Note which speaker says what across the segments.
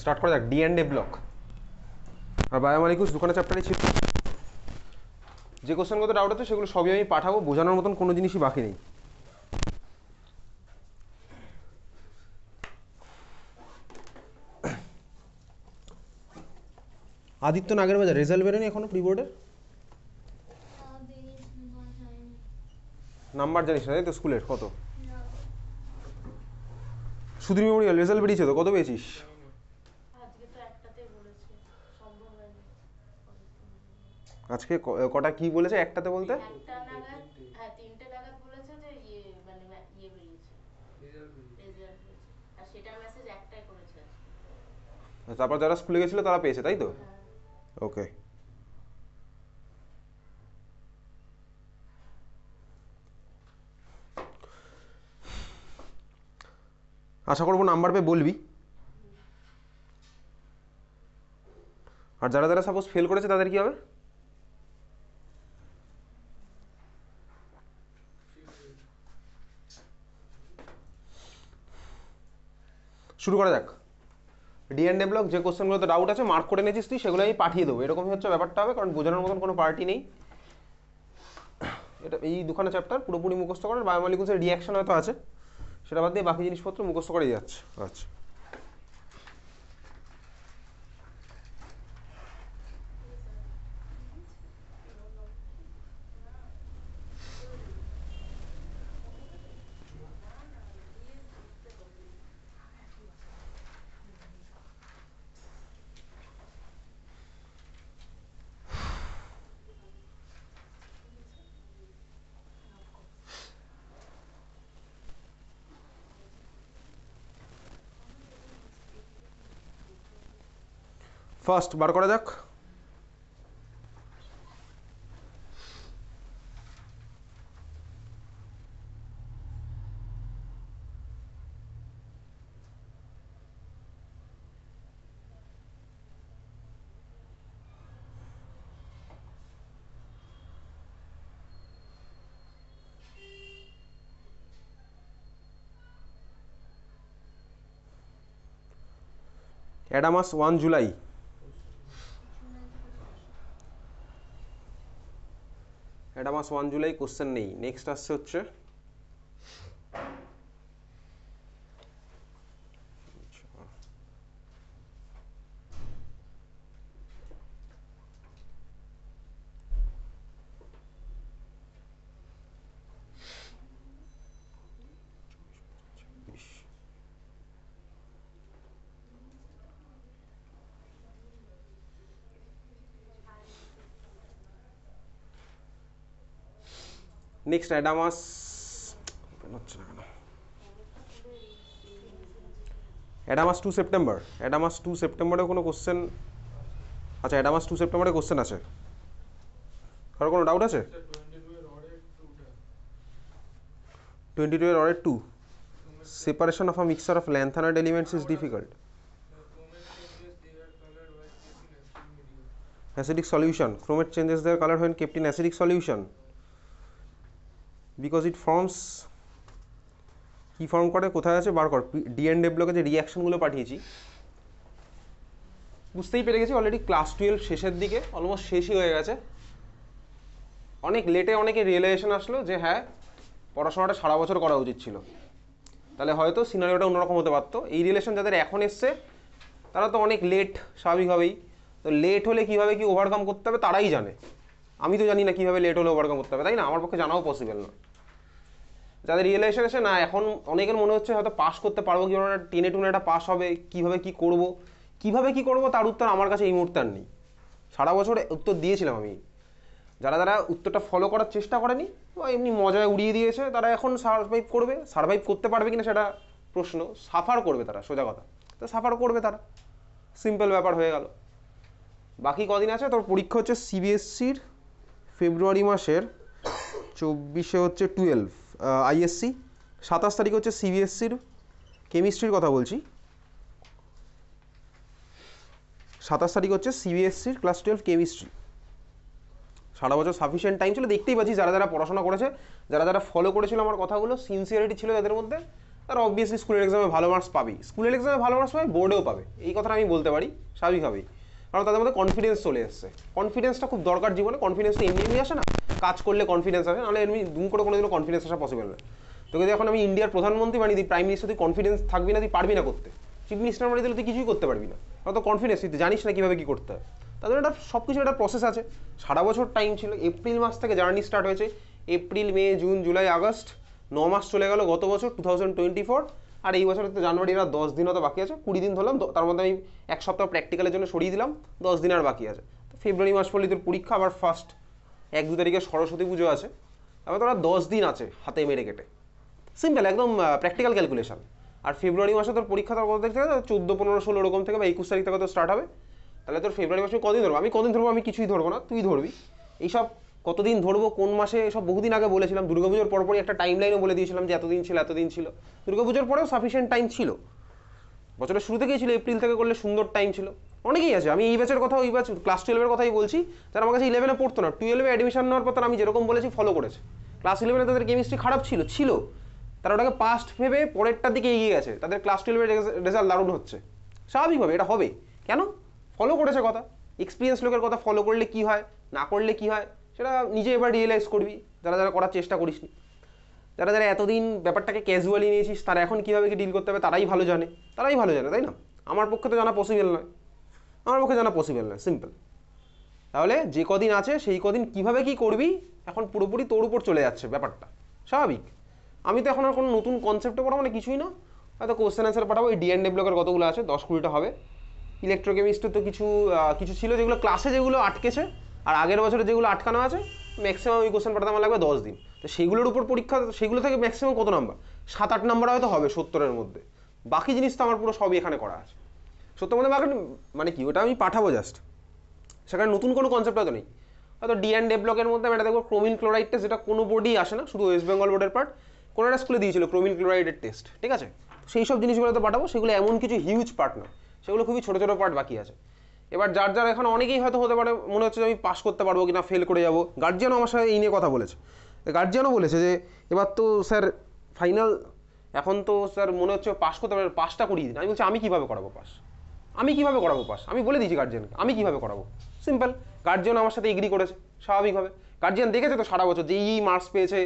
Speaker 1: Start করা যাক। ডি&এ block আর biomolecules দুখানা চ্যাপ্টারই ছিল। যে কোশ্চেনগুলো ডাউট আছে সেগুলো সবই আমি পাঠাবো, বোঝানোর মতন কোনো জিনিসই বাকি নেই। আদিত্য নাগের বাজার রেজাল্ট বেরোয়নি এখনো প্রি বোর্ডের? নাম্বার জানিস না তাই তো? স্কুলের কত? সুধীর মেমোরিয়াল রেজাল্ট বেরিয়েছে তো, কত পেয়েছিস? আজকে কটা কি বলেছে একটাতে বলতে? তারপর যারা স্কুলে গেছিল তারা পেয়েছে তাই তো? ওকে। আশা করবো নাম্বার পেয়ে বলবি। আর যারা যারা সাপোজ ফেল করেছে তাদের কি হবে? শুরু করা যাক। ডি&এ ব্লক যে কোশ্চেনগুলোতে ডাউট আছে মার্ক করে নিয়েছিস তুই, সেগুলো আমি পাঠিয়ে দেবো, এরকমই হচ্ছে ব্যাপারটা হবে, কারণ বোঝানোর মতন কোনো পার্টি নেই। এটা এই দুখানা চ্যাপ্টার পুরোপুরি মুখস্থ করার, বায়োমলিকুলসের রিয়াকশন হয়তো আছে, সেটা বাদ দিয়ে বাকি জিনিসপত্র মুখস্থ করেই যাচ্ছে। আচ্ছা, ফার্স্ট বার করা যাক। অ্যাডামাস 1 জুলাই, অ্যাডামাস 1 জুলাই কোশ্চেন নেই। নেক্সট আসছে হচ্ছে নেক্সট অ্যাডামাস হচ্ছে না কেন, অ্যাডামাস 2 সেপ্টেম্বর। অ্যাডামাস 2 সেপ্টেম্বরে কোনো কোশ্চেন? আচ্ছা, অ্যাডামাস 2 সেপ্টেম্বরে কোশ্চেন আছে, কারো কোনো ডাউট আছে? 22 এর order 2, separation of a mixture of lanthanide elements is difficult. Acidic solution, chromate changes their color when kept in acidic solution because it forms, কি ফর্ম করে, কোথায় আছে বার কর। ডি&এ ব্লকে যে রিয়াকশনগুলো পাঠিয়েছি বুঝতেই পেরে গেছি অলরেডি, ক্লাস 12 শেষের দিকে, অলমোস্ট শেষই হয়ে গেছে। অনেক লেটে অনেকে রিয়েলাইজেশন আসলো যে হ্যাঁ পড়াশোনাটা সারা বছর করা উচিত ছিল, তাহলে হয়তো সিনারিওটা অন্যরকম হতে পারতো। এই রিলেশন যাদের এখন এসছে তারা তো অনেক লেট, স্বাভাবিকভাবেই। তো লেট হলে কীভাবে কি ওভারকাম করতে হবে তারাই জানে, আমি তো জানি না কীভাবে লেট হলে ওভারকাম করতে হবে, তাই না? আমার পক্ষে জানাও পসিবল না। যাদের রিয়েলাইজেশন এসে না, এখন অনেকের মনে হচ্ছে হয়তো পাস করতে পারবো, কীভাবে টেনে টুনে একটা পাস হবে, কীভাবে কি করব, কীভাবে কি করব তার উত্তর আমার কাছে এই মুহূর্তে আর নেই। সারা বছর উত্তর দিয়েছিলাম আমি। যারা যারা উত্তরটা ফলো করার চেষ্টা করেনি বা এমনি মজায় উড়িয়ে দিয়েছে, তারা এখন সার্ভাইভ করবে। সার্ভাইভ করতে পারবে কিনা সেটা প্রশ্ন, সাফার করবে তারা, সোজা কথা। তো সাফার করবে তারা, সিম্পল ব্যাপার হয়ে গেল। বাকি কদিন আছে তোর পরীক্ষা হচ্ছে সিবিএসসির ফেব্রুয়ারি মাসের 24-এ হচ্ছে 12 আইএসসি, 27 তারিখ হচ্ছে সিবিএসসির কেমিস্ট্রির কথা বলছি, 27 তারিখ হচ্ছে সিবিএসসির ক্লাস 12 কেমিস্ট্রি। সারা বছর সাফিসিয়েন্ট টাইম ছিল, দেখতেই পাচ্ছি যারা যারা পড়াশোনা করেছে, যারা যারা ফলো করেছিল আমার কথাগুলো, সিনসিয়ারিটি ছিল তাদের মধ্যে, তারা অবভিয়াসলি স্কুলের এক্সামে ভালো মার্কস পাবেই, স্কুলের এক্সামে ভালো মার্কস পাবে, বোর্ডেও পাবে, এই কথাটা আমি বলতে পারি স্বাভাবিকভাবেই, কারণ তাদের মধ্যে কনফিডেন্স চলে এসছে। কনফিডেন্সটা খুব দরকার জীবনে, কনফিডেন্সটা এমনি এমনি আসে না, কাজ করলে কনফিডেন্স আসে, নাহলে এমনি দুম করে কোনোদিনও কনফিডেন্স আসা পসিবল না। তোকে যদি এখন আমি ইন্ডিয়ার প্রধানমন্ত্রী বানিয়ে দিই, প্রাইম মিনিস্টার, তুই কনফিডেন্স থাকবি না, তুই পারবি না করতে। চিফ মিনিস্টার বানিয়ে দিলে তুই কিছুই করতে পারবি না, অত কনফিডেন্স, তুই জানিস না কীভাবে কী করতে হয়। তাদের একটা সব কিছু একটা প্রসেস আছে, সারা বছর টাইম ছিল। এপ্রিল মাস থেকে জার্নি স্টার্ট হয়েছে, এপ্রিল, মে, জুন, জুলাই, আগস্ট, 9 মাস চলে গেল গত বছর 2024, আর এই বছর তো জানুয়ারি, আর 10 দিন তো বাকি আছে, 20 দিন ধরলাম, তার মধ্যে আমি 1 সপ্তাহ প্র্যাকটিক্যালের জন্য সরিয়ে দিলাম, 10 দিন আর বাকি আছে। তো ফেব্রুয়ারি মাস পড়লে তোর পরীক্ষা, আবার ফার্স্ট 1-2 তারিখে সরস্বতী পুজো আছে, তারপর তোরা 10 দিন আছে হাতে মেরে কেটে, সিম্পল একদম প্র্যাকটিক্যাল ক্যালকুলেশন। আর ফেব্রুয়ারি মাসে তোর পরীক্ষা তোর কত তারিখ থেকে, 14, 15, 16 ওরকম থেকে, বা 21 তারিখ থেকে তো স্টার্ট হবে। তাহলে তোর ফেব্রুয়ারি মাসে কদিন ধরবো? আমি কদিন ধরবো? আমি কিছুই ধরবো না, তুই ধরবি। এইসব কতদিন ধরবো, কোন মাসে, সব বহুদিন আগে বলেছিলাম। দুর্গাপুজোর পরপরই একটা টাইম লাইনও বলে দিয়েছিলাম যে এতদিন ছিল, এতদিন ছিল। দুর্গাপুজোর পরেও সাফিসিয়েন্ট টাইম ছিল, বছরের শুরু থেকেই ছিল, এপ্রিল থেকে করলে সুন্দর টাইম ছিল। অনেকেই আছে, আমি এই ব্যাচের কথা, ওই ব্যাচ ক্লাস 12-এর কথাই বলছি, যারা আমার কাছে 11-এ পড়তো না, 12-এ অ্যাডমিশন নেওয়ার পর তারা আমি যেরকম বলেছি ফলো করেছে। ক্লাস 11-এ তাদের কেমিস্ট্রি খারাপ ছিল, তারা ওটাকে পাস্ট ভেবে পরেরটার দিকে এগিয়ে গেছে, তাদের ক্লাস 12-এর রেজাল্ট দারুণ হচ্ছে। স্বাভাবিকভাবে এটা হবে, কেন? ফলো করেছে কথা। এক্সপিরিয়েন্স লোকের কথা ফলো করলে কি হয়, না করলে কি হয়, সেটা নিজে এবার রিয়েলাইজ করবি, যারা যারা করার চেষ্টা করিসনি। যারা যারা এতদিন ব্যাপারটাকে ক্যাজুয়ালি নিয়েছিস, তারা এখন কীভাবে কি ডিল করতে হবে তারাই ভালো জানে, তাই না? আমার পক্ষে তো জানা পসিবল নয়, সিম্পল। তাহলে যে কদিন আছে সেই কদিন কীভাবে কি করবি এখন পুরোপুরি তোর উপর চলে যাচ্ছে ব্যাপারটা, স্বাভাবিক। আমি তো এখন আর কোনো নতুন কনসেপ্টে পড়াবো না, কিছুই না, হয়তো কোশ্চেন অ্যান্সার পাঠাবো। এই ডিএনডে ব্লকের কতগুলো আছে, 10-20টা হবে। ইলেকট্রোকেমিস্ট্রি তো কিছু ছিল যেগুলো ক্লাসে যেগুলো আটকেছে, আর আগের বছরে যেগুলো আটকানো আছে, ম্যাক্সিমাম ওই কোশ্চেন পাঠাতে আমার লাগবে 10 দিন। তো সেগুলোর উপর পরীক্ষা, সেগুলো থেকে ম্যাক্সিমাম কত নাম্বার? 7-8 নাম্বার হয়তো হবে 70-এর মধ্যে। বাকি জিনিস তো আমার পুরো সবই এখানে করা আছে 70-এর মধ্যে। বাকি মানে কি, ওটা আমি পাঠাবো জাস্ট, সেখানে নতুন কোনো কনসেপ্ট হয়তো নেই। হয়তো ডিএনডে ব্লকের মধ্যে আমি এটা দেখবো ক্রোমিন ক্লোরাইড টেস্ট, যেটা কোনো বোর্ডেই আসে না, শুধু ওয়েস্ট বেঙ্গল বোর্ডের পার্ট। কোনো একটা স্কুলে দিয়েছিল ক্রোমিন ক্লোরাইডের টেস্ট, ঠিক আছে? সেই সব জিনিসগুলো তো পাঠাবো, সেগুলো এমন কিছু হিউজ পার্ট না, সেগুলো খুবই ছোটো ছোটো পার্ট বাকি আছে। এবার যার যার এখন অনেকেই হয়তো হতে পারে মনে হচ্ছে যে আমি পাস করতে পারবো কিনা, ফেল করে যাবো। গার্জিয়ানও আমার সাথে এই নিয়ে কথা বলেছে, গার্জিয়ানও বলেছে যে এবার তো স্যার ফাইনাল, এখন তো স্যার মনে হচ্ছে পাস করতে পারবে, পাসটা করিয়ে দিন। আমি বলছি আমি কীভাবে করাবো পাস, আমি বলে দিয়েছি গার্জিয়ানকে আমি কীভাবে করাবো, সিম্পল। গার্জিয়ান আমার সাথে এগ্রি করেছে স্বাভাবিকভাবে। গার্জিয়ান দেখেছে তো সারা বছর যে এই মার্কস পেয়েছে,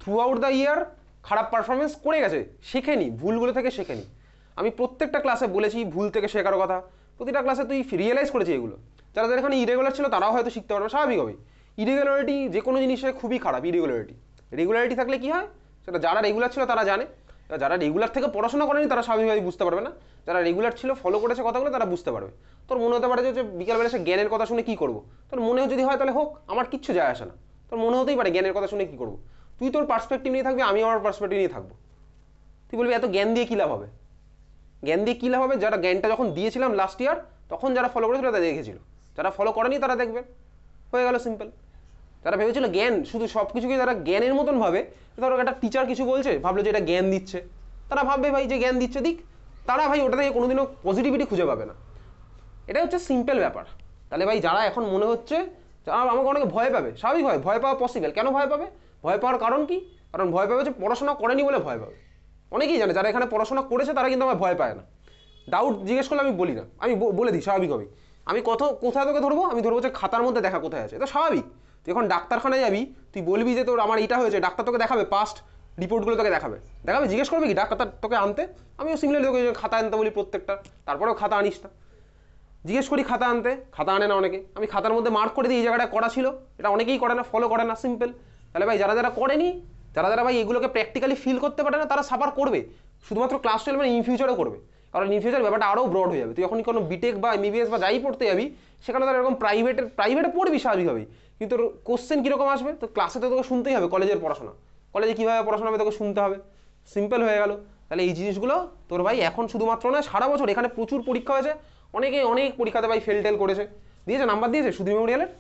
Speaker 1: থ্রু আউট দ্য ইয়ার খারাপ পারফরমেন্স করে গেছে, শেখেনি, ভুলগুলো থেকে শেখেনি। আমি প্রত্যেকটা ক্লাসে বলেছি ভুল থেকে শেখার কথা, প্রতিটা ক্লাসে তুই রিয়েলাইজ করেছি এগুলো। যারা যারা এখানে ইরেগুলার ছিল তারাও হয়তো শিখতে পারবে স্বাভাবিকভাবেই। ইরেগুলারিটি যে কোনো জিনিসে খুবই খারাপ, রেগুলারিটি থাকলে কি হয় সেটা যারা রেগুলার ছিল তারা জানে, যারা রেগুলার থেকে পড়াশোনা করেনি তারা স্বাভাবিকভাবেই বুঝতে পারবে না, যারা রেগুলার ছিল ফলো করেছে কথাগুলো তারা বুঝতে পারবে। তোর মনে হতে পারে যে বিকালবেলা সে জ্ঞানের কথা শুনে কী করবো, তোর মনে যদি হয় তাহলে হোক, আমার কিচ্ছু যায় আসে না। তোর মনে হতেই পারে জ্ঞানের কথা শুনে কী করবো, তুই তোর পার্সপেক্টিভ নিয়ে থাকবি, আমি আমার পার্সপেক্টিভ নিয়ে থাকবো। তুই বলবি এত জ্ঞান দিয়ে কী লাভ হবে, যারা জ্ঞানটা যখন দিয়েছিলাম লাস্ট ইয়ার তখন যারা ফলো করেছিল তারা দেখেছিল, যারা ফলো করেনি তারা দেখবে, হয়ে গেল সিম্পল। যারা ভেবেছিল জ্ঞান শুধু সব কিছুকে যারা জ্ঞানের মতন ভাবে, ধরো একটা টিচার কিছু বলছে ভাবলো যে এটা জ্ঞান দিচ্ছে, তারা ভাববে ভাই যে জ্ঞান দিচ্ছে দিক, তারা ভাই ওটা থেকে কোনোদিনও পজিটিভিটি খুঁজে পাবে না। এটা হচ্ছে সিম্পল ব্যাপার। তাহলে ভাই যারা এখন মনে হচ্ছে যারা আমাকে অনেকে ভয় পাবে, স্বাভাবিক হয়, ভয় পাওয়া পসিবল। কেন ভয় পাবে? ভয় পাওয়ার কারণ কি? কারণ ভয় পাবে যে পড়াশোনা করেনি বলে ভয় পাবে। অনেকেই জানে যারা এখানে পড়াশোনা করেছে তারা কিন্তু আমার ভয় পায় না। ডাউট জিজ্ঞেস করলে আমি বলি না, আমি বলে দিই স্বাভাবিকভাবেই। আমি কোথায় তোকে ধরবো? আমি ধরবো যে খাতার মধ্যে দেখা কোথায় আছে, এটা স্বাভাবিক। তুই এখন ডাক্তারখানায় যাবি, তুই বলবি যে তোর আমার এটা হয়েছে, ডাক্তার তোকে দেখাবে, পাস্ট রিপোর্টগুলো তোকে দেখাবে, জিজ্ঞেস করবে কি ডাক্তার তোকে আনতে? আমিও সিমিলারলি তোকে খাতা আনতে বলি প্রত্যেকটা, তারপরেও খাতা আনিস না। জিজ্ঞেস করি খাতা আনতে, খাতা আনে না অনেকে, আমি খাতার মধ্যে মার্ক করে দিই এই জায়গাটা করা ছিল, এটা অনেকেই করে না, ফলো করে না, সিম্পল। তাহলে ভাই যারা যারা করেনি, যারা ভাই এগুলোকে প্র্যাকটিক্যালি ফিল করতে পারে না, তারা সাফার করবে শুধুমাত্র ক্লাস 12 মানে ইন ফিউচারও করবে। কারণ ইন ফিউচার ব্যাপারটা আরও ব্রড হয়ে যাবে। তুই যখন কোনো বিটেক বা এমবিবিএস বা যাই পড়তে যাবি, সেখানে তারা এরকম প্রাইভেটে পড়বি স্বাভাবিকভাবেই, কিন্তু তোর কোশ্চেন কীরকম আসবে? তো ক্লাসে তো তোকে শুনতেই হবে, কলেজে কীভাবে পড়াশোনা হবে তোকে শুনতে হবে, সিম্পল হয়ে গেল। তাহলে এই জিনিসগুলো তোর ভাই এখন শুধুমাত্র না, সারা বছর এখানে প্রচুর পরীক্ষা হয়েছে, অনেক পরীক্ষাতে ভাই ফেল টেল করেছে, দিয়েছে নাম্বার দিয়েছে সুধীর মেমোরিয়ালের।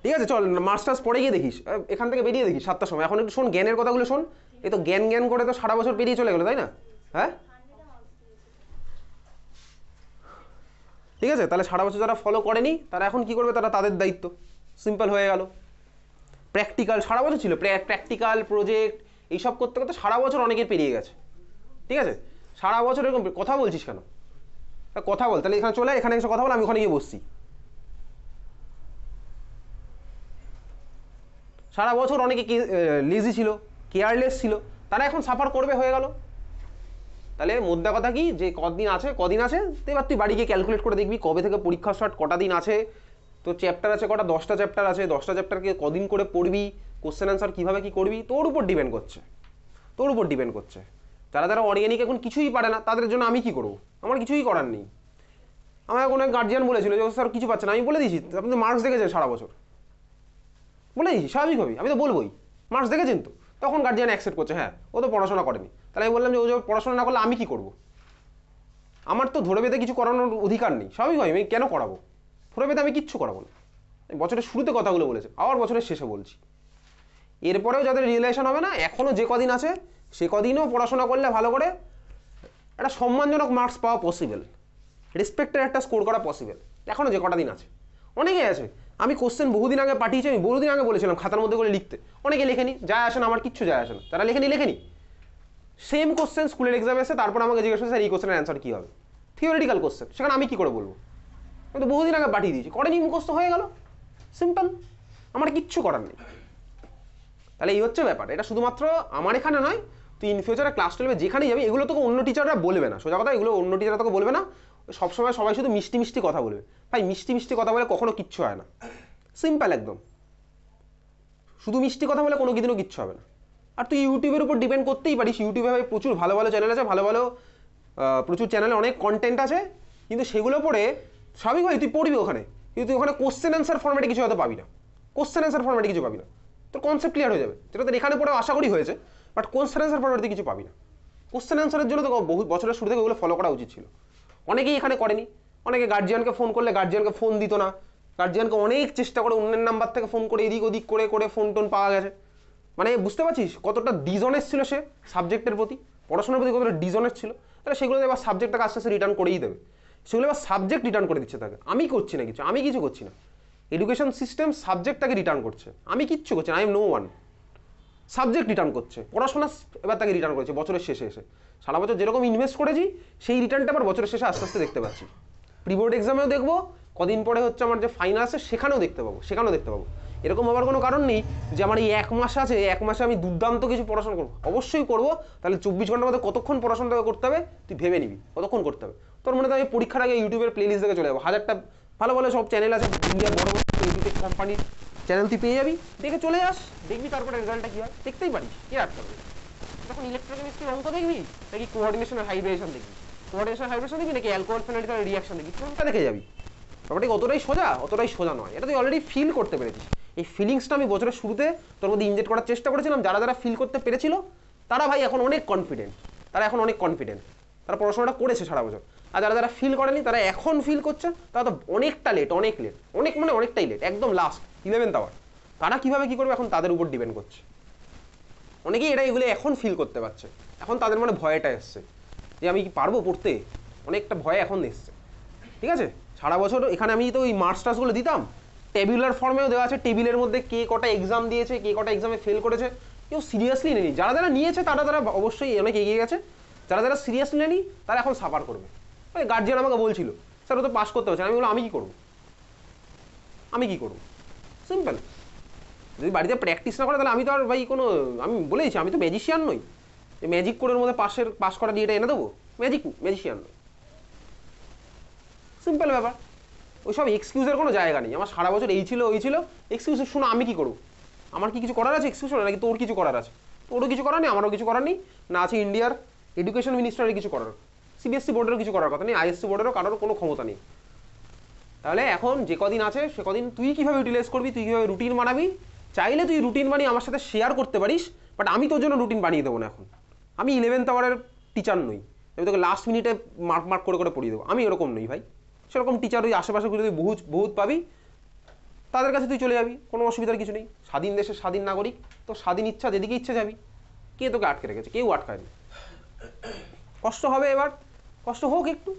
Speaker 1: ঠিক আছে চল মাস্টার্স পড়ে গিয়ে দেখিস, এখান থেকে বেরিয়ে দেখিস 7টার সময়। এখন একটু শোন জ্ঞানের কথাগুলো শোন, এই তো জ্ঞান করে তো সারা বছর পেরিয়ে চলে গেলো, তাই না? হ্যাঁ ঠিক আছে, তাহলে সারা বছর যারা ফলো করেনি তারা এখন কি করবে, তারা তাদের দায়িত্ব, সিম্পল হয়ে গেল। প্র্যাকটিক্যাল সারা বছর ছিল, প্র্যাকটিক্যাল প্রজেক্ট এইসব করতে করতে সারা বছর অনেকের পেরিয়ে গেছে। ঠিক আছে, সারা বছর এরকম কথা বলছিস কেন? কথা বল, তাহলে এখানে চলে এখানে এসে কথা বল, আমি ওখানে গিয়ে বসছি। সারা বছর অনেকে লেজি ছিল, কেয়ারলেস ছিল, তারা এখন সাফার করবে হয়ে গেল। তাহলে মোদ্দা কথা কি, যে কদিন আছে তো এবার তুই বাড়ি গিয়ে ক্যালকুলেট করে দেখবি কবে থেকে পরীক্ষা স্টার্ট, কটা দিন আছে, তো চ্যাপ্টার আছে কটা, 10টা চ্যাপ্টার আছে, 10টা চ্যাপ্টারকে কদিন করে পড়বি, কোশ্চেন অ্যান্সার কীভাবে কী করবি, তোর উপর ডিপেন্ড করছে। যারা অর্গানিক এখন কিছুই পারে না, তাদের জন্য আমি কি করবো? আমার কিছুই করার নেই। আমার কোনো গার্জিয়ান বলেছিল যে স্যার কিছু পাচ্ছে না, আমি বলে দিয়েছি আপনি তো মার্কস দেখেছেন সারা বছর, বলে দিয়েছি স্বাভাবিকভাবেই, আমি তো বলবোই মার্কস দেখেছেন তো। তখন গার্জিয়ান অ্যাকসেপ্ট করছে, হ্যাঁ ও তো পড়াশোনা করেনি। তাহলে আমি বললাম যে ও যে পড়াশোনা না করলে আমি কি করবো? আমার তো ধরে বেঁধে কিছু করানোর অধিকার নেই, স্বাভাবিকভাবে আমি কেন করাবো? ধরে বেঁধে আমি কিচ্ছু করাবো না। বছরের শুরুতে কথাগুলো বলেছে, আবার বছরের শেষে বলছি। এরপরেও যাদের রিয়েলাইজেশন হবে না, এখনও যে কদিন আছে সে কদিনও পড়াশোনা করলে ভালো করে একটা সম্মানজনক মার্কস পাওয়া পসিবল, রেসপেক্টের একটা স্কোর করা পসিবল। এখনও যে কটা দিন আছে, অনেকেই আছে। আমি কোশ্চেন বহুদিন আগে পাঠিয়েছি, আমি বহুদিন আগে বলেছিলাম খাতার মধ্যে করে লিখতে, অনেকে লেখেনি, যায় আসে না, আমার কিচ্ছু যায় আসে না, তারা লেখেনি। সেম কোশ্চেন স্কুলের এক্সামে এসে তারপর আমাকে জিজ্ঞেস করছে স্যার এই কোশ্চেনের অ্যান্সার কী হবে, থিওরিটিক্যাল কোশ্চেন, সেখানে আমি কী করে বলবো? আমি তো বহুদিন আগে পাঠিয়ে দিয়েছি, করেনি, মুখস্থ হয়ে গেল, সিম্পল, আমার কিচ্ছু করার নেই। তাহলে এই হচ্ছে ব্যাপার। এটা শুধুমাত্র আমার এখানে নয়, তুই ইন ফিউচারে ক্লাস 12 যেখানেই যাবি, এগুলো তোকে অন্য টিচাররা বলবে না, সোজা কথা, এগুলো অন্য টিচাররা তোকে বলবে না। সবসময় সবাই শুধু মিষ্টি কথা বলবে। ভাই মিষ্টি কথা বলে কখনো কিচ্ছু হয় না, সিম্পল একদম। শুধু মিষ্টি কথা বলে কোনো দিনও কিচ্ছু হবে না। আর তুই ইউটিউবের উপর ডিপেন্ড করতেই পারিস, ইউটিউবে ভাই প্রচুর ভালো চ্যানেল আছে, প্রচুর চ্যানেলে অনেক কন্টেন্ট আছে, কিন্তু সেগুলো পড়ে স্বাভাবিকভাবে তুই পড়বি ওখানে, কিন্তু তুই ওখানে কোশ্চেন অ্যান্সার ফর্মেটে কিছু হয়তো পাবি না, তোর কনসেপ্ট ক্লিয়ার হয়ে যাবে, যেটা তোর এখানে পড়ে আশা করি হয়েছে, বাট কোশ্চেন অ্যান্সার ফর্মেটে কিছু পাবি না। কোশ্চেন অ্যান্সারের জন্য তো বহু বছরের শুরু থেকে ওগুলো ফলো করা উচিত ছিল। অনেকেই এখানে করেনি, অনেকে গার্জিয়ানকে ফোন করলে গার্জিয়ানকে ফোন দিত না, গার্জিয়ানকে অনেক চেষ্টা করে অন্যের নাম্বার থেকে ফোন করে এদিক ওদিক করে ফোন টোন পাওয়া গেছে। মানে বুঝতে পারছিস কতটা ডিসঅনেস্ট ছিল সে সাবজেক্টের প্রতি, পড়াশোনার প্রতি কতটা ডিসঅনেস্ট ছিল। তাহলে সেগুলো এবার সাবজেক্টটাকে আস্তে আস্তে রিটার্ন করেই দেবে, সেগুলো এবার সাবজেক্ট রিটার্ন করে দিচ্ছে তাকে। আমি করছি না কিছু, আমি কিছু করছি না, এডুকেশন সিস্টেম সাবজেক্টটাকে রিটার্ন করছে, আমি কিচ্ছু করছি না, I am no one. Subject return করছে, পড়াশোনা এবার তাকে রিটার্ন করেছে বছরের শেষে এসে। সারা বছর যেরকম ইনভেস্ট করেছি সেই রিটার্নটা আবার বছরের শেষে আস্তে আস্তে দেখতে পাচ্ছি। প্রিবোর্ড এক্সামেও দেখবো, কদিন পরে হচ্ছে আমার যে ফাইনাল আছে সেখানেও দেখতে পাবো। এরকম হওয়ার কোনো কারণ নেই যে আমার এই 1 মাস আছে, 1 মাসে আমি দুর্দান্ত কিছু পড়াশোনা করবো। অবশ্যই করবো, তাহলে 24 ঘন্টার মধ্যে কতক্ষণ পড়াশোনা করতে হবে তুই ভেবে নিবি, কতক্ষণ করতে হবে। তোর মনে হয় আমি পরীক্ষার আগে ইউটিউবের প্লেলিস্ট দেখে চলে যাবো, 1000টা ভালো সব চ্যানেল আছে, ইন্ডিয়ার বড় এডুকেট কোম্পানির চ্যানেল তুই পেয়ে যাবি, দেখে চলে যাস, দেখবি তারপরে রেজাল্টটা কী হয়, দেখতেই পারিস, কি আটকে হবে। তখন ইলেকট্রোকেমিস্ট্রির অঙ্ক দেখবি নাকি কোঅর্ডিনেশন আর হাইব্রেশন দেখবি, নাকি অ্যালকোহল ফেনোলিক রিয়াকশন দেখবি, কোনটা দেখে যাবি? ব্যাপারটা অতটাই সোজা নয়, এটা তুই অলরেডি ফিল করতে পেরেছিস। এই ফিলিংসটা আমি বছরের শুরুতে তোর মধ্যে ইনজেক্ট করার চেষ্টা করেছিলাম। যারা ফিল করতে পেরেছিল তারা ভাই এখন অনেক কনফিডেন্ট, তারা পড়াশোনাটা করেছে সারা বছর। আর যারা ফিল করেনি তারা এখন ফিল করছে, তারা তো অনেকটা লেট, অনেকটাই লেট, একদম লাস্ট 11th আওয়ার। তারা কীভাবে কী করবে এখন তাদের উপর ডিপেন্ড করছে। অনেকেই এগুলো এখন ফিল করতে পারছে, এখন তাদের মনে ভয়টা এসছে যে আমি কি পারবো পড়তে, অনেকটা ভয় এখন এসছে। ঠিক আছে, সারা বছর এখানে আমি তো ওই মার্কস টার্সগুলো দিতাম, টেবিউলার ফর্মেও দেওয়া আছে, টেবিলের মধ্যে কে কটা এক্সাম দিয়েছে, কে কটা এক্সামে ফেল করেছে, কেউ সিরিয়াসলি নেয়নি। যারা নিয়েছে তারা অবশ্যই অনেক এগিয়ে গেছে, যারা সিরিয়াসলি নেয়নি তারা এখন সাফার করবে। গার্জিয়ান আমাকে বলছিল স্যার ও তো পাস করতে পারছে, আমি বললাম আমি কি করবো, সিম্পল। যদি বাড়িতে প্র্যাকটিস না করে তাহলে আমি তো আর ভাই আমি বলেইছি আমি তো ম্যাজিশিয়ান নই, যে ম্যাজিক কোডের মধ্যে পাস করা দিয়ে এটা এনে দেবো, ম্যাজিশিয়ান নয়, সিম্পল ব্যাপার। ওইসব এক্সকিউজের কোনো জায়গা নেই। আমার সারা বছর এই ছিল এক্সকিউজ শুনো, আমি কি করবো? আমার কি কিছু করার আছে এক্সকিউজ শোনো, নাকি তোর কিছু করার আছে? তোরও কিছু করার নেই, আমারও কিছু করার নেই, না আছে ইন্ডিয়ার এডুকেশন মিনিস্টারের কিছু করার, সিবিএসসি বোর্ডেরও কিছু করার কথা নেই, আইএসসি বোর্ডেরও কারোর কোনো ক্ষমতা নেই। তাহলে এখন যে কদিন আছে সে কদিন তুই কীভাবে ইউটিলাইজ করবি, তুই কীভাবে রুটিন বানাবি, চাইলে তুই রুটিন বানিয়ে আমার সাথে শেয়ার করতে পারিস, বাট আমি তোর জন্য রুটিন বানিয়ে দেবো না। এখন আমি 11th আওয়ারের টিচার নই, আমি তোকে লাস্ট মিনিটে মার্ক করে পড়িয়ে দেবো, আমি এরকম নই ভাই। সেরকম টিচার ওই আশেপাশে তুই বহুত পাবি, তাদের কাছে তুই চলে যাবি, কোনো অসুবিধার কিছু নেই। স্বাধীন দেশের স্বাধীন নাগরিক, তো স্বাধীন ইচ্ছা, যেদিকে ইচ্ছে যাবি, কে তোকে আটকে রেখেছে? কেউ আটকায়নি। কষ্ট হবে, এবার কষ্ট হোক একটু,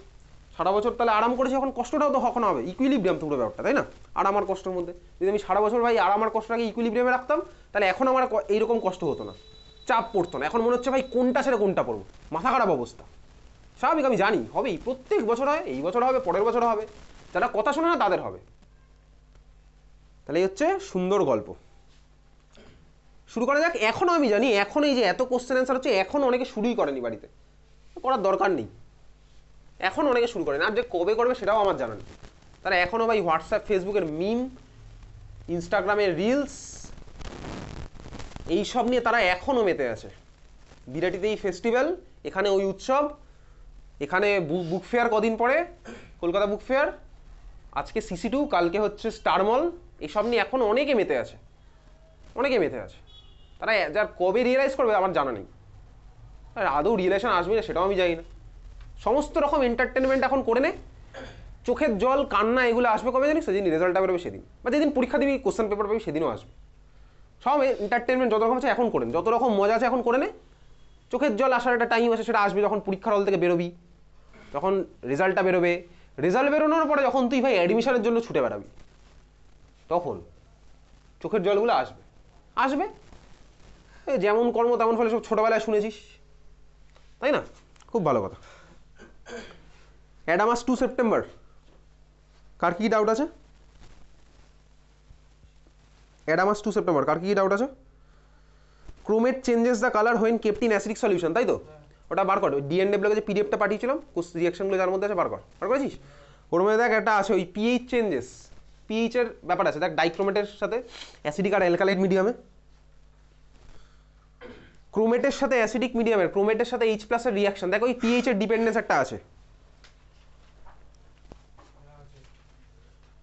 Speaker 1: সারা বছর তাহলে আরাম করেছে, এখন কষ্টটাও তো কখনো হবে, ইকুইলিব্রিয়াম তো পুরো ব্যাপারটা, তাই না? আর আমার কষ্টের মধ্যে। যদি আমি সারা বছর ভাই আর আমার কষ্টটাকে ইকুইলিব্রিয়ামে রাখতাম, তাহলে এখন আমার এইরকম কষ্ট হতো না, চাপ পড়তো না। এখন মনে হচ্ছে ভাই কোনটা ছেড়ে কোনটা পড়বো, মাথা খারাপ অবস্থা। স্বাভাবিক, আমি জানি হবেই, প্রত্যেক বছর হয়, এই বছর হবে, পরের বছর হবে, যারা কথা শোনে না তাদের হবে। তাহলে এই হচ্ছে সুন্দর গল্প। শুরু করা যাক। এখনও আমি জানি, এখন এই যে এত কোশ্চেন অ্যান্সার হচ্ছে, এখন অনেকে শুরুই করেনি, বাড়িতে করার দরকার নেই, এখন অনেকে শুরু করেন। আর যে কবে করবে সেটাও আমার জানা নেই। তারা এখনও ভাই হোয়াটসঅ্যাপ ফেসবুকের মিম, ইনস্টাগ্রামের রিলস, এইসব নিয়ে তারা এখনও মেতে আছে। বিরাটিতে এই ফেস্টিভ্যাল, এখানে ওই উৎসব, এখানে বুক ফেয়ার কদিন পরে, কলকাতা বুক ফেয়ার, আজকে CC2, কালকে হচ্ছে স্টার মল, এইসব নিয়ে এখন অনেকে মেতে আছে, অনেকে মেতে আছে। তারা যার কবে রিয়েলাইজ করবে আমার জানা নেই, আর আদৌ রিয়েলাইজেশন আসবে না সেটাও আমি জানি না। সমস্ত রকম এন্টারটেনমেন্ট এখন করে নে, চোখের জল, কান্না, এগুলো আসবে কবে জানিস? সেদিন রেজাল্টটা বেরোবে সেদিন, বা যেদিন পরীক্ষা দিবি, কোশ্চেন পেপার পাবি, সেদিনও আসবে। সব এন্টারটেনমেন্ট যত রকম আছে এখন করে নে, যত রকম মজা আছে এখন করে নে। চোখের জল আসার একটা টাইম আছে, সেটা আসবে যখন পরীক্ষার হল থেকে বেরোবি, যখন রেজাল্টটা বেরোবে। রেজাল্ট বেরোনোর পরে যখন তুই ভাই অ্যাডমিশনের জন্য ছুটে বেড়াবি, তখন চোখের জলগুলো আসবে, আসবে। যেমন কর্ম তেমন ফলে, সব ছোটবেলায় শুনেছিস, তাই না? খুব ভালো কথা। অ্যাডামাস 2 সেপ্টেম্বর, কার কি ডাউট আছে? অ্যাডামাস 2 সেপ্টেম্বর, কার কি ডাউট আছে? Chromate changes the colour when kept in acidic solution, তাই তো? ওটা বার কর, ডিএনএ ব্লগে যে পিডিএফটা পাঠিয়েছিলাম, রিয়াকশনগুলো যার মধ্যে আছে বার কর, বার করেছিস? ওর মধ্যে দেখ একটা আছে, ওই পিএইচ চেঞ্জেস, পিএইচের ব্যাপার আছে দেখ, ডাইক্রোমেটের সাথে অ্যাসিডিক আর অ্যালকালাইড মিডিয়ামে, ক্রোমেটের সাথে অ্যাসিডিক মিডিয়ামের, ক্রোমেটের সাথে H+ এর রিয়াকশন, দেখ ওই পিএইচ এর ডিপেন্ডেন্স একটা আছে।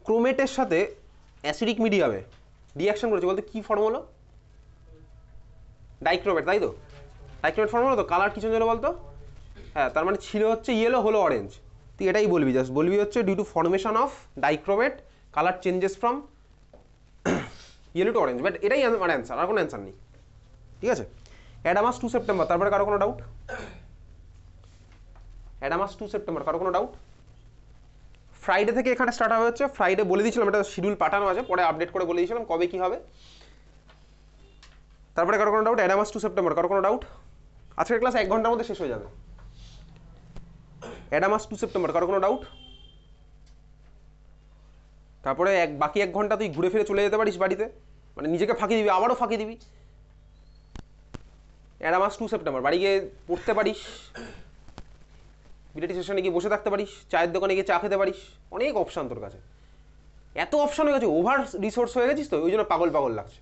Speaker 1: ক্রোমেটের সাথে অ্যাসিডিক মিডিয়ামে রিয়াকশন করেছে বলতে কি ফর্ম হলো? ডাইক্রোমেট, তাই তো? ডাইক্রোমেট ফর্ম হলো তো, কালার কি চেঞ্জ হলো বলতো? হ্যাঁ, তার মানে ছিল হচ্ছে ইয়েলো, হলো অরেঞ্জ। তুই এটাই বলবি, জাস্ট বলবি হচ্ছে due to formation of dichromate colour changes from yellow to orange. But এটাই আমার অ্যান্সার, আর কোনো অ্যান্সার নেই, ঠিক আছে? অ্যাডামাস 2 সেপ্টেম্বর, তারপরে কারো কোনো ডাউট? অ্যাডামাস 2 সেপ্টেম্বর, কারো কোনো ডাউট? ফ্রাইডে থেকে এখানে স্টার্ট হবে হচ্ছে, ফ্রাইডে বলে দিয়েছিলাম, এটা শিডিউল পাঠানো আছে, পরে আপডেট করে বলে দিয়েছিলাম কবে কি হবে। তারপরে কারো কোনো ডাউট? অ্যাডামাস 2 সেপ্টেম্বর, কারো কোনো ডাউট? আজকের ক্লাস 1 ঘন্টার মধ্যে শেষ হয়ে যাবে। অ্যাডামাস 2 সেপ্টেম্বর, কারো কোনো ডাউট? তারপরে বাকি 1 ঘন্টা তুই ঘুরে ফিরে চলে যেতে পারিস বাড়িতে, মানে নিজেকে ফাঁকি দিবি, আবারও ফাঁকি দিবি। অ্যাডামাস 2 সেপ্টেম্বর, বাড়ি গিয়ে পড়তে পারিস, বিরাটি সেশনে গিয়ে বসে থাকতে পারিস, চায়ের দোকানে গিয়ে চা খেতে পারিস, অনেক অপশান তোর কাছে। এত অপশান হয়ে গেছে, ওভার রিসোর্স হয়ে গেছিস তো, ওই জন্য পাগল পাগল লাগছে।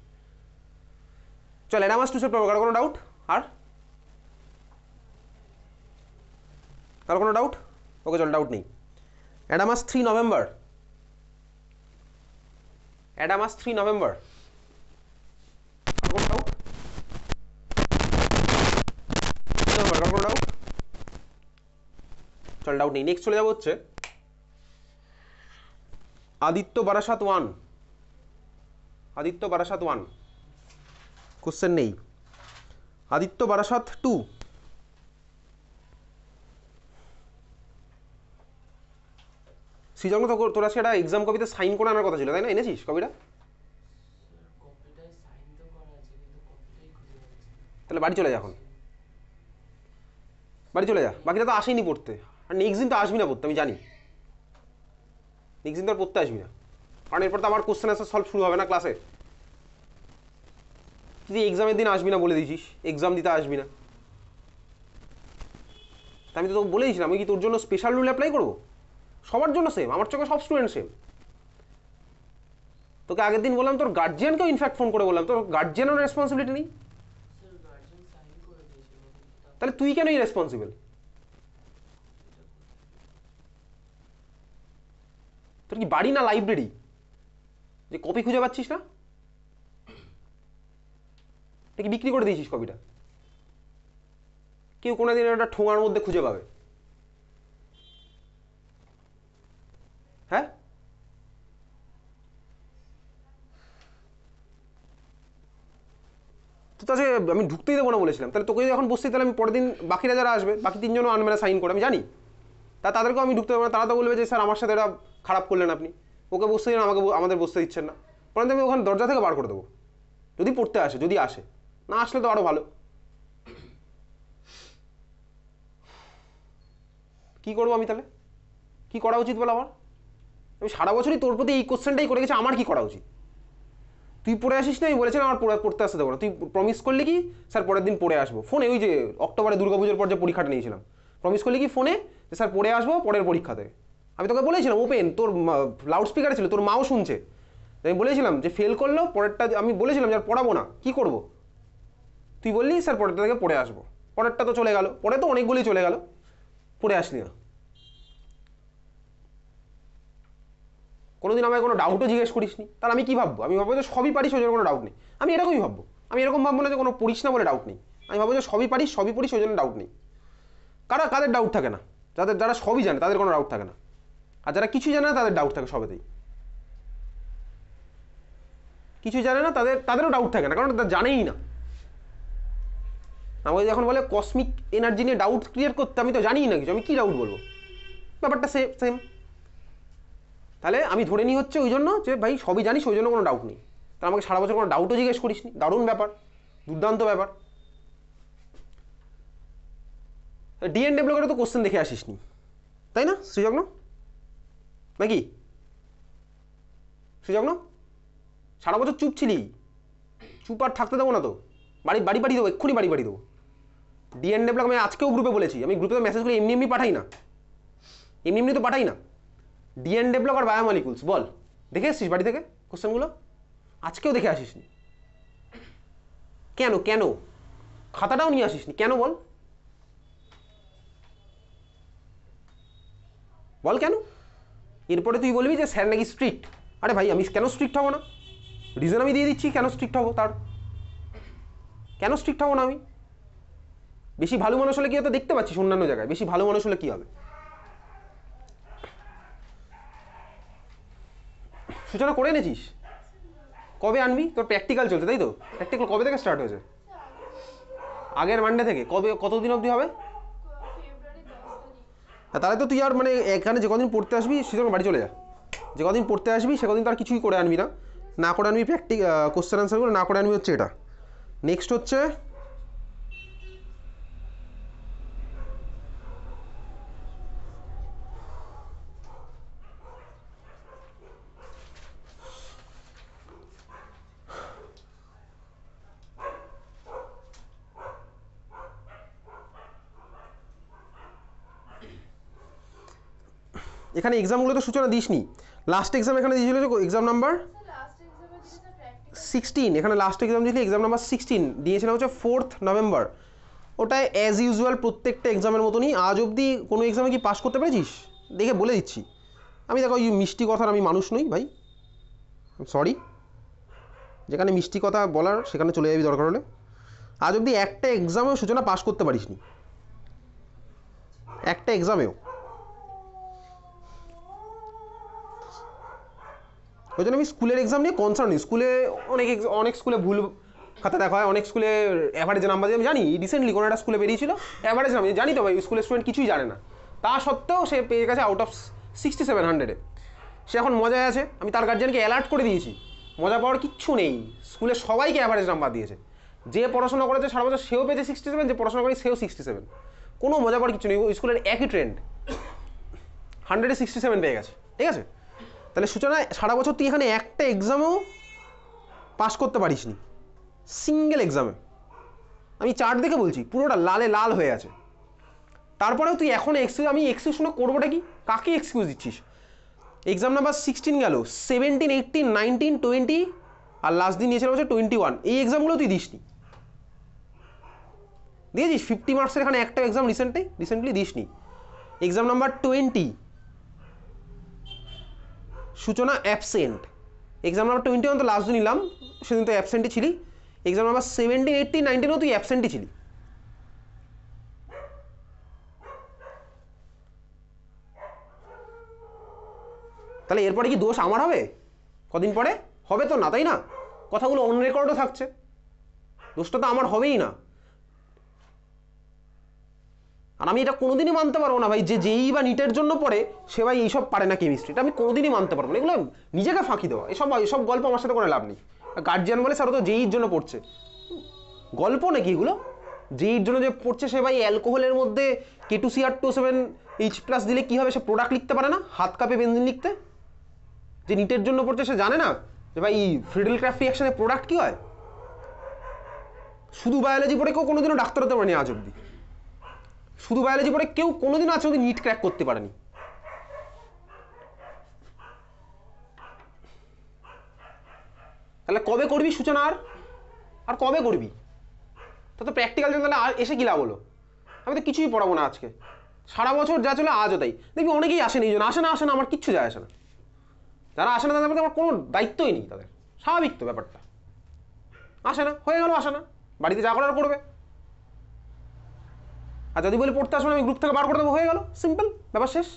Speaker 1: চল, অ্যাডামাস 2 সেপ্টেম্বর, কারো কোনো ডাউট? আর কারো কোনো ডাউট? ওকে, চল, ডাউট নেই। অ্যাডামাস 3 নভেম্বর, অ্যাডামাস 3 নভেম্বর, কারো কোনো ডাউট? কারো কোনো ডাউট? চল, ডাউট নেই। নেক্সট চলে যাবো হচ্ছে আদিত্য বারাসাত 1, আদিত্য বারাসাত 1, কোশ্চেন নেই। আদিত্য বারাসাত 2, সৃজঙ্গ, তোরা সেটা এক্সাম কপিতে সাইন করে আনার কথা ছিল, তাই না? এনেছিস কপিটা? তাহলে বাড়ি চলে যা, এখন বাড়ি চলে যা, বাকিটা তো আসেনি পড়তে, আর নেক্সট দিন তো আসবি না পড়তে, আমি জানি। নেক্সট দিন তো আর পড়তে আসবি না, কারণ এরপর তো আমার কোশ্চেন অ্যান্সার সলভ শুরু হবে না ক্লাসে। তুই এক্সামের দিন আসবি না বলে দিয়েছিস, এক্সাম দিতে আসবি না, তা আমি তো তোকে বলে দিয়েছিলাম, আমি কি তোর জন্য স্পেশাল রুল অ্যাপ্লাই করবো? সবার জন্য সেম, আমার চোখে সব স্টুডেন্ট সেম। তোকে আগের দিন বললাম তোর গার্জিয়ানকেও ইনফ্যাক্ট ফোন করে বললাম, তোর গার্জিয়ানের রেসপন্সিবিলিটি নেই, তাহলে তুই কেন রেসপন্সিবল? তোর কি বাড়ি না লাইব্রেরি যে কপি খুঁজে পাচ্ছিস না? কি বিক্রি করে দিয়েছিস কপিটা? কেউ কোনোদিন একটা ঠোঙার মধ্যে খুঁজে পাবে? হ্যাঁ, তো তাহলে আমি ঢুকতেই দেবো না বলেছিলাম, তাহলে তোকে যদি এখন বসতে, তাহলে আমি পরের দিন বাকিরা যারা আসবে, বাকি 3জনও আনবে না সাইন করে, আমি জানি। তাদেরকেও আমি ঢুকতে দেবো না, তারা তো বলবে যে স্যার আমার সাথে এটা খারাপ করলেন আপনি, ওকে বসতে দিন, আমাদের বসতে দিচ্ছেন না, পরে আমি ওখানে দরজা থেকে বার করে দেবো যদি পড়তে আসে, যদি আসে, না আসলে তো আরও ভালো। কি করবো আমি তাহলে? কি করা উচিত বল আমার? আমি সারা বছরই তোর প্রতি এই কোশ্চেনটাই করে গেছি, আমার কি করা উচিত? তুই পড়ে আসিস না, আমি বলেছিলাম আমার পড়তে আসতে দেবো না, তুই প্রমিস করলি কি স্যার পরের দিন পড়ে আসবো ফোনে, ওই যে অক্টোবরে দুর্গাপুজোর পর যে পরীক্ষাটা নিয়েছিলাম, প্রমিস করলি কি ফোনে যে স্যার পড়ে আসবো পরের পরীক্ষাতে। আমি তোকে বলেছিলাম ওপেন, তোর লাউড স্পিকারে ছিল, তোর মাও শুনছে, আমি বলেছিলাম যে ফেল করলেও পরেরটা, আমি বলেছিলাম যে আর পড়াবো না, কি করবো? তুই বললি স্যার পরেরটা থেকে পড়ে আসবো, পরেরটা তো চলে গেল, পরে তো অনেকগুলোই চলে গেল, পড়ে আসলি না। কোনোদিন আমায় কোনো ডাউটও জিজ্ঞেস করিসনি, তাহলে আমি কি ভাববো? আমি ভাববো যে সবই পারিস, ওই জন্য কোনো ডাউট নেই। আমি এরকমই ভাববো, আমি এরকম ভাববো না যে কোনো পড়িস না বলে ডাউট নেই, আমি ভাববো যে সবই পারিস, সবই পড়িস, ওই জন্য ডাউট নেই। কাদের ডাউট থাকে না? যারা সবই জানে তাদের কোনো ডাউট থাকে না, আর যারা কিছু জানে না তাদের ডাউট থাকে সবেতেই। কিছু জানে না তাদেরও ডাউট থাকে না, কারণ তারা জানেই না। আমাকে যখন বলে কসমিক এনার্জি নিয়ে ডাউট ক্রিয়েট করতে, আমি তো জানিই না কিছু, আমি কি ডাউট বলবো? ব্যাপারটা সেম। তাহলে আমি ধরে নিই হচ্ছে ওই জন্য যে ভাই সবই জানিস, ওই জন্য কোনো ডাউট নেই। তা আমাকে সারা বছর কোনো ডাউটও জিজ্ঞেস করিসনি, দারুণ ব্যাপার, দুর্দান্ত ব্যাপার। ডিএনডব্লিউ করে তো কোশ্চেন দেখে আসিসনি, তাই না শ্রীযগ্ন? নাকি শ্রীযগ্ন? সারা বছর চুপ ছিলি, চুপ আর থাকতে দেবো না তো, বাড়ি দেবো, এক্ষুনি বাড়ি দেবো। ডিএনডব্লিউ আমি আজকেও গ্রুপে বলেছি, আমি গ্রুপে তো মেসেজ করে এমনি পাঠাই না, এমনি তো পাঠাই না। ডিএনডব্লিউ আর বায়োমলিকুলস বল, দেখে এসছিস বাড়ি থেকে কোশ্চেনগুলো? আজকেও দেখে আসিসনি কেন? খাতাটাও নিয়ে আসিসনি কেন? বল কেন? এরপরে তুই বলবি যে স্যার নাকি স্ট্রিক্ট। আরে ভাই আমি কেন স্ট্রিক্ট হবো না? রিজন আমি দিয়ে দিচ্ছি কেন স্ট্রিক্ট হবো, তার কেন স্ট্রিক্ট হবো না আমি? বেশি ভালো মানুষ হলে কি হতো দেখতে পাচ্ছিস অন্যান্য জায়গায়, বেশি ভালো মানুষ হলে কি হবে? সূচনা করে এনেছিস? কবে আনবি? তোর প্র্যাকটিক্যাল চলছে তাই তো? প্র্যাকটিক্যাল কবে থেকে স্টার্ট হয়েছে? আগের মানডে থেকে। কতদিন অবধি হবে? তাহলে তো তুই আর মানে এখানে যে কদিন পড়তে আসবি সেজন্য বাড়ি চলে যা, যে কদিন পড়তে আসবি সে কদিন তো আর কিছুই করে আনবি না করে আনবি কোশ্চেন আনসারগুলো, না করে আনবি হচ্ছে এটা। নেক্সট হচ্ছে এখানে এক্সামগুলো তো সূচনা দিসনি, লাস্ট এক্সাম এখানে দিয়েছিল যে এক্সাম নাম্বার 16, এখানে লাস্ট এক্সাম দিয়েছিল এক্সাম নাম্বার 16 দিয়েছিলাম হচ্ছে 4 নভেম্বর। ওটাই অ্যাজ ইউজুয়াল প্রত্যেকটা এক্সামের মতনই। আজ অবধি কোনো এক্সামে কি পাস করতে পেরেছিস? দেখে বলে দিচ্ছি আমি, দেখো এই মিষ্টি কথার আমি মানুষ নই ভাই, সরি, যেখানে মিষ্টি কথা বলার সেখানে চলে যাবি দরকার হলে। আজ অবধি একটা এক্সামেও সূচনা পাস করতে পারিসনি, একটা এক্সামেও। ওই জন্য আমি স্কুলের এক্সাম নিয়ে কনসার্ন নেই। স্কুলে অনেক স্কুলে ভুল খাতা দেখা হয়, অনেক স্কুলে অ্যাভারেজ নাম্বার দিয়ে, আমি জানি রিসেন্টলি কোনো একটা স্কুলে বেরিয়েছিল অ্যাভারেজ নাম্বার, জানি তো ভাই স্কুলের স্টুডেন্ট কিছুই জানে না, তা সত্ত্বেও সে পেয়ে গেছে আউট অফ 6700-এ। সে এখন মজায় আছে, আমি তার গার্জিয়ানকে অ্যালার্ট করে দিয়েছি মজা পাওয়ার কিচ্ছু নেই, স্কুলে সবাইকে অ্যাভারেজ নাম্বার দিয়েছে, যে পড়াশোনা করেছে সারা বছর সেও পেয়েছে 67, যে পড়াশোনা করে সেও 67, কোনো মজা পাওয়ার কিছু নেই, স্কুলের একই ট্রেন্ড, 100-এ 67 পেয়ে গেছে, ঠিক আছে? তাহলে সূচনা সারা বছর তুই এখানে একটা এক্সামেও পাস করতে পারিসনি, সিঙ্গেল এক্সামে, আমি চার্ট দেখে বলছি পুরোটা লালে লাল হয়ে আছে। তারপরেও তুই এখন আমি এক্সকিউজ শুনে করবোটা কি? কাকে এক্সকিউজ দিচ্ছিস? এক্সাম নাম্বার 16 গেল, 17, 18, 19, 20 আর লাস্ট দিন নিয়েছিল হচ্ছে 21, এই এক্সামগুলো তুই দিসনি। দিয়েছিস 50 মার্কসের এখানে একটা এক্সাম রিসেন্টলি দিসনি। এক্সাম নাম্বার 20 সূচনা অ্যাবসেন্ট, এক্সাম নাম্বার 21 তো লাস্ট দিন নিলাম, সেদিন তো অ্যাবসেন্টই ছিলি। এক্সাম নাম্বার 17, 18, 19ও তুই অ্যাবসেন্টই ছিলি। তাহলে এরপরে কি দোষ আমার হবে? কদিন পরে হবে তো না, তাই না? কথাগুলো অন রেকর্ডও থাকছে, দোষটা তো আমার হবেই না। আর আমি এটা কোনোদিনই মানতে পারবো না ভাই যে যেই বা নিটের জন্য পড়ে সে ভাই এইসব পারে না কেমিস্ট্রি, এটা আমি কোনোদিনই মানতে পারবো না। এগুলো নিজেকে ফাঁকি দেওয়া, এসব গল্প আমার সাথে করে লাভ নেই। গার্জিয়ান বলে স্যার তো যেইর জন্য পড়ছে, গল্প নাকি এগুলো? যেইর জন্য যে পড়ছে সে ভাই অ্যালকোহলের মধ্যে K2CR2O7H+ দিলে কী হবে সে প্রোডাক্ট লিখতে পারে না, হাত কাঁপে বেনজিন লিখতে? যে নিটের জন্য পড়ছে সে জানে না যে ভাই ফ্রিডেল ক্রাফট রিঅ্যাকশনের প্রোডাক্ট কী হয়? শুধু বায়োলজি পড়ে কেউ কোনোদিনও ডাক্তার হতে পারেনি আজ অব্দি, শুধু বায়োলজি পড়ে কেউ কোনোদিনও আজ অব্দি নিট ক্র্যাক করতে পারেনি। তাহলে কবে করবি সূচনা? আর কবে করবি? তা তো প্র্যাকটিক্যাল জন্য তাহলে আর এসে কি লাভ হলো? আমি তো কিছুই পড়াবো না আজকে, সারা বছর যা চলে আজও তাই। দেখবি অনেকেই আসেনি, এই জন্য আসে না আমার কিচ্ছু যায় আসে না। যারা আসে না তাদের মধ্যে আমার কোনো দায়িত্বই নেই, তাদের স্বাভাবিক তো ব্যাপারটা। আসে না, হয়ে গেল, আসে না, বাড়িতে যা করার করবে। আর যদি বলি পড়তে আসবে না আমি গ্রুপ থেকে বার করে দেবো, হয়ে গেল, সিম্পল, ব্যাপার শেষ।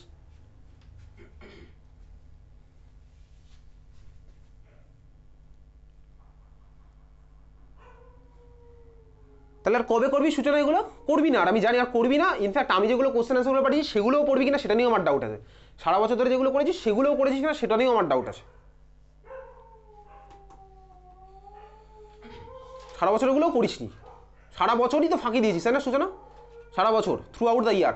Speaker 1: তাহলে আর কবে করবি সূচনা? এগুলো করবি না, আর আমি জানি আর করবি না। ইনফ্যাক্ট আমি যেগুলো কোশ্চেন আনসারগুলো পাঠিয়েছি সেগুলোও পড়বি কিনা সেটা নিয়েও আমার ডাউট আছে। সারা বছর ধরে যেগুলো করেছিস সেগুলোও করেছিস কিনা সেটা নিয়েও আমার ডাউট আছে। সারা বছর এগুলোও করিসনি, সারা বছরই তো ফাঁকি দিয়েছিস তাই না সূচনা? সারা বছর, থ্রু আউট দ্য ইয়ার।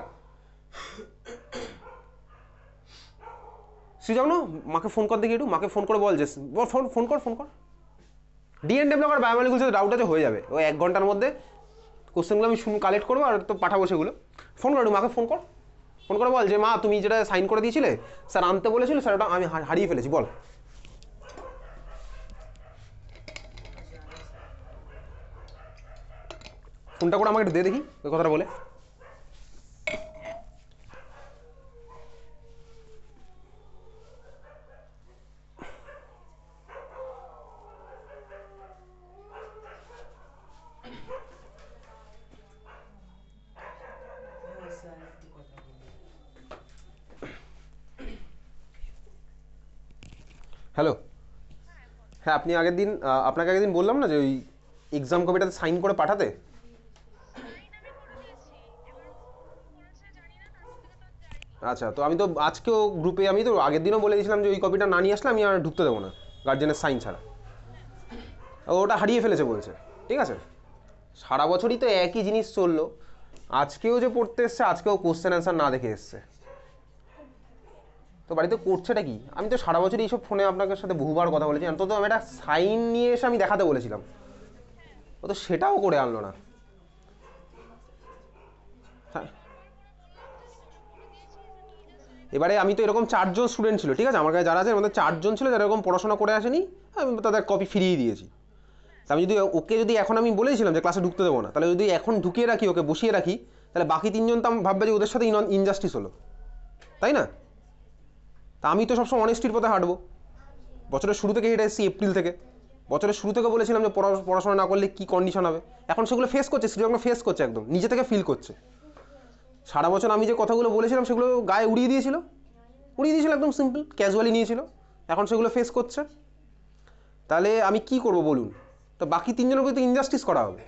Speaker 1: যাও না, মাকে ফোন কর দেখি একটু, মাকে ফোন করে বল যে ফোন কর ডিএনডে ব্লক আর বায়োমলিকুলস সাথে ডাউট আছে, হয়ে যাবে ওই 1 ঘন্টার মধ্যে। কোশ্চেনগুলো আমি কালেক্ট করবো আর তো পাঠাবো সেগুলো। ফোন কর একটু, মাকে ফোন করে বল যে মা তুমি যেটা সাইন করে দিয়েছিলে স্যার আনতে বলেছিল, স্যার ওটা আমি হারিয়ে ফেলেছি, বল। ফোনটা করে আমাকে একটু দে দেখি ওই কথাটা বলে। হ্যালো, হ্যাঁ আপনি আপনাকে আগের দিন বললাম না যে ওই এক্সাম কপিটাতে সাইন করে পাঠাতে। আচ্ছা, তো আমি তো আজকেও গ্রুপে আমি তো আগের দিনও বলে দিয়েছিলাম যে ওই কপিটা না নিয়ে আসলে আমি আর ঢুকতে দেবো না গার্জেনের সাইন ছাড়া। ওটা হারিয়ে ফেলেছে বলছে। ঠিক আছে, সারা বছরই তো একই জিনিস চললো, আজকেও যে পড়তে এসছে আজকেও কোশ্চেন অ্যান্সার না দেখে এসছে। তো বাড়িতে করছেটা কি? আমি তো সারা বছরই এইসব ফোনে আপনাদের সাথে বহুবার কথা বলেছি, অন্তত আমি একটা সাইন নিয়ে এসে আমি দেখাতে বলেছিলাম, ও তো সেটাও করে আনলো না। এবারে আমি তো এরকম 4 জন স্টুডেন্ট ছিল, ঠিক আছে, আমার কাছে যারা আছে আমাদের 4 জন ছিল যারা এরকম পড়াশোনা করে আসেনি, আমি তাদের কপি ফিরিয়ে দিয়েছি। তা আমি যদি এখন আমি বলেছিলাম যে ক্লাসে ঢুকতে দেবো না, তাহলে যদি এখন ঢুকিয়ে রাখি, ওকে বসিয়ে রাখি, তাহলে বাকি 3 জন তো ভাববে যে ওদের সাথে ইনজাস্টিস হলো, তাই না? তা আমি তো সবসময় অনেস্টির পথে হাঁটবো। বছরের শুরু থেকে হেঁটে এসেছি, এপ্রিল থেকে। বছরের শুরু থেকে বলেছিলাম যে পড়াশোনা না করলে কী কন্ডিশন হবে, এখন সেগুলো ফেস করছে, শ্রীরঙ্গ ফেস করছে, একদম নিজে থেকে ফিল করছে। সারা বছর আমি যে কথাগুলো বলেছিলাম সেগুলো গায়ে উড়িয়ে দিয়েছিল, একদম সিম্পল ক্যাজুয়ালি নিয়েছিল, এখন সেগুলো ফেস করছে। তাহলে আমি কি করব বলুন? তো বাকি 3 জনের প্রতি ইনজাস্টিস করা হবে।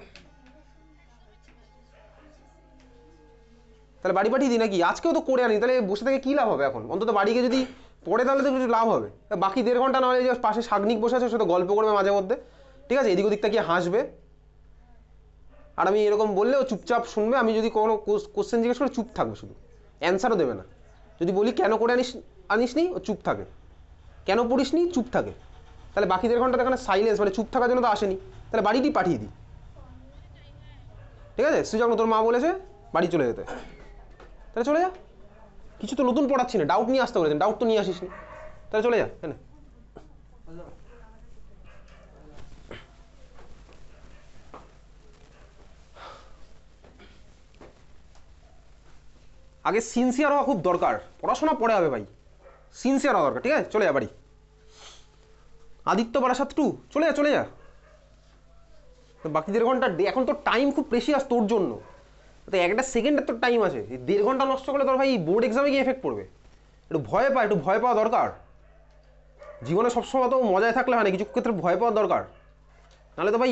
Speaker 1: তাহলে বাড়ি পাঠিয়ে দিই নাকি? আজকেও তো করে আনি, তাহলে বসে থেকে কী লাভ হবে? এখন অন্তত বাড়িকে যদি পড়ে তাহলে তো কিছু লাভ হবে। বাকি 1.5 ঘন্টা না হলে যে পাশে শাগনিক বসে আছে সেটা গল্প করবে মাঝে মধ্যে, ঠিক আছে, এদিক ওদিকটা গিয়ে হাসবে, আর আমি এরকম বললেও চুপচাপ শুনবে। আমি যদি কোনো কোশ্চেন জিজ্ঞেস করে চুপ থাকবে, শুধু অ্যান্সারও দেবে না। যদি বলি কেন করে আনিসনি, ও চুপ থাকে, কেন পড়িসনি, চুপ থাকে। তাহলে বাকি 1.5 ঘন্টা এখানে সাইলেন্স, মানে চুপ থাকার জন্য তো আসেনি, তাহলে বাড়িটি পাঠিয়ে দিই, ঠিক আছে? সুযোগ তোর মা বলেছে বাড়ি চলে যেতে, তাহলে চলে যা। কিছু তো নতুন পড়াচ্ছি না, ডাউট নিয়ে আসতে বলেছেন, ডাউট তো নিয়ে আসিস নি, তাহলে চলে যা। হ্যাঁ, আগে সিনসিয়ার হওয়া খুব দরকার, পড়াশোনা পড়ে হবে ভাই, সিনসিয়ার হওয়া দরকার, ঠিক আছে? চলে যা বাড়ি। আদিত্য বারাসাত 2, চলে যা। বাকি 1.5 ঘন্টা, এখন তো টাইম খুব প্রেশিয়াস তোর জন্য, তো একটা সেকেন্ডের তো টাইম আছে, 1.5 ঘন্টা নষ্ট করলে তোর ভাই বোর্ড এক্সামে গিয়ে এফেক্ট পড়বে। একটু ভয় পাওয়া দরকার জীবনে, সবসময় তো মজায় থাকলে হয় না, কিছু ক্ষেত্রে ভয় পাওয়ার দরকার। নাহলে তো ভাই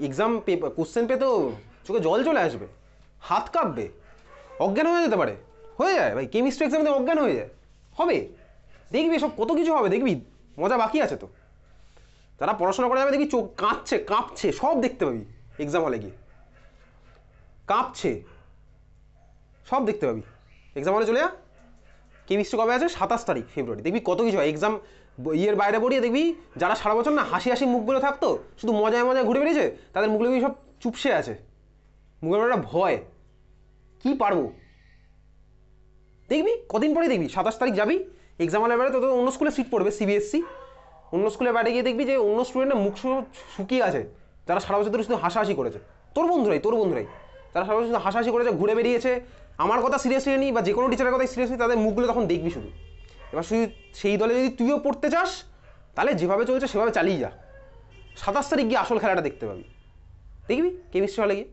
Speaker 1: এক্সাম কোশ্চেন পেতেও চোখে জল চলে আসবে, হাত কাঁপবে, অজ্ঞান হয়ে যেতে পারে, হয়ে যায় ভাই, কেমিস্ট্রি এক্সামে অজ্ঞান হয়ে যায়, হবে, দেখবি সব কত কিছু হবে, দেখবি মজা বাকি আছে তো। যারা পড়াশোনা করে যাবে দেখবি চোখ কাঁপছে কাঁপছে, সব দেখতে পাবি এক্সাম হলে গিয়ে, কাঁপছে সব দেখতে পাবি। এক্সাম হলে চলে যা। কেমিস্ট্রি কবে আছে? 27 তারিখ ফেব্রুয়ারি, দেখবি কত কিছু হয়। এক্সাম ইয়ের বাইরে পড়িয়ে দেখবি যারা সারা বছর না হাসি হাসি মুখগুলো থাকতো, শুধু মজায় মজায় ঘুরে বেরিয়েছে, তাদের মুখগুলো সব চুপসে আছে, মুখের একটা ভয়, কি পারবো। দেখবি কদিন পরেই দেখবি 27 তারিখ যাবি এক্সাম হলের বাইরে, তো অন্য স্কুলে সিট পড়বে সিবিএসসি, অন্য স্কুলের বাইরে গিয়ে দেখবি যে অন্য স্টুডেন্টের মুখ শুকিয়ে আছে, যারা সারা বছর ধরে শুধু হাসাহাসি করেছে, তোর বন্ধুরাই যারা সারা বছর শুধু হাসাহাসি করেছে, ঘুরে বেরিয়েছে, আমার কথা সিরিয়াসলি নিই বা যে কোনো টিচারের কথা সিরিয়াসলি, তাদের মুখগুলো তখন দেখবি শুধু। এবার শুধু সেই দলে যদি তুইও পড়তে চাস, তাহলে যেভাবে চলছে সেভাবে চালিয়ে যা, 27 তারিখ গিয়ে আসল খেলাটা দেখতে পাবি, দেখবি কেমিস্ট্রি হলে গিয়ে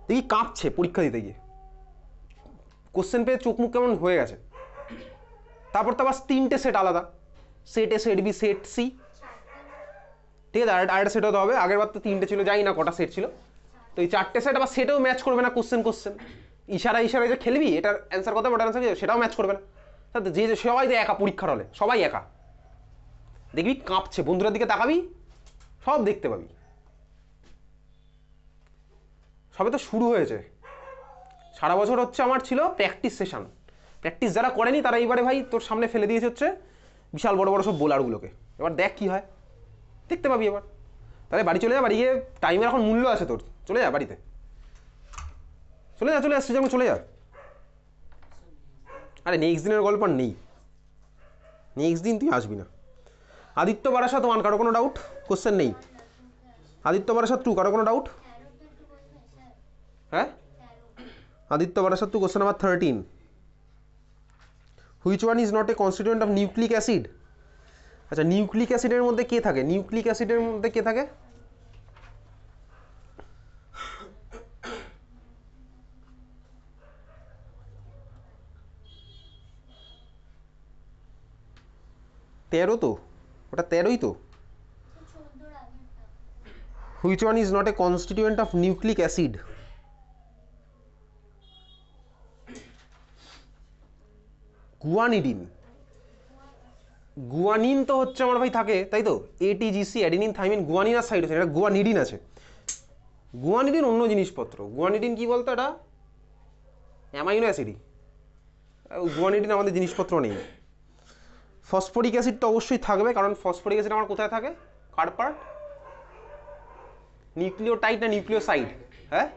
Speaker 1: দেখবি কাঁপছে পরীক্ষা দিতে গিয়ে, কোশ্চেন পেয়ে চোখ মুখ কেমন হয়ে গেছে। তারপর তো আবার 3টে সেট আলাদা, সেট এ, সেট বি, সেট সি, ঠিক আছে, আরেকটা সেট হতে হবে। আগের বার তো 3টে ছিল, জানি না কটা সেট ছিল, তো এই 4টে সেট আবার সেটেও ম্যাচ করবে না, কোশ্চেন ইশারায় যে খেলবি, এটার অ্যান্সার কত ওটার অ্যান্সার সেটাও ম্যাচ করবে না, যে সবাই তো একা পরীক্ষার হলে, সবাই একা, দেখবি কাঁপছে, বন্ধুদের দিকে তাকাবি সব দেখতে পাবি। সবে তো শুরু হয়েছে, সারা বছর হচ্ছে আমার ছিল প্র্যাকটিস সেশন, প্র্যাকটিস যারা করেনি তারা এইবারে ভাই তোর সামনে ফেলে দিয়েছে হচ্ছে বিশাল বড় বড় সব বোলারগুলোকে, এবার দেখ কি হয়, দেখতে পাবি এবার। তাহলে বাড়ি চলে যা, বাড়ি গিয়ে টাইমের এখন মূল্য আছে তোর, চলে যা বাড়িতে, চলে যা শ্রীজাম চলে যা। আরে নেক্সট দিনের গল্প নেই, নেক্সট দিন তুই আসবি না। আদিত্য বারাসাত 1, কারো কোনো ডাউট? কোশ্চেন নেই। আদিত্য বারাসাত 2, কারো কোনো ডাউট? হ্যাঁ, Aditya Barasat 2, question number 13, which one is not a constituent of nucleic acid? আচ্ছা, নিউক্লিক অ্যাসিডের মধ্যে কে থাকে? নিউক্লিক অ্যাসিডের মধ্যে কে থাকে? তেরো তো, ওটা 13ই তো। Which one is not a constituent of nucleic acid? Guanidine. Guanine তো হচ্ছে আমার ভাই থাকে, তাই তো, এটিজিসি, অ্যাডিনিন, থাইমিন, গুয়ানিন আর সাইটোসিন, এটা গুয়ানিডিন আছে। গুয়ানিডিন অন্য জিনিসপত্র, গুয়ানিডিন কি বলতো, এটা অ্যামাইনো অ্যাসিডই, গুয়ানিডিন আমাদের জিনিসপত্র নেই। ফসফরিক অ্যাসিড তো অবশ্যই থাকবে, কারণ ফসফরিক অ্যাসিড আমার কোথায় থাকে, কার পার্ট, নিউক্লিওটাইড না নিউক্লিওসাইড? হ্যাঁ,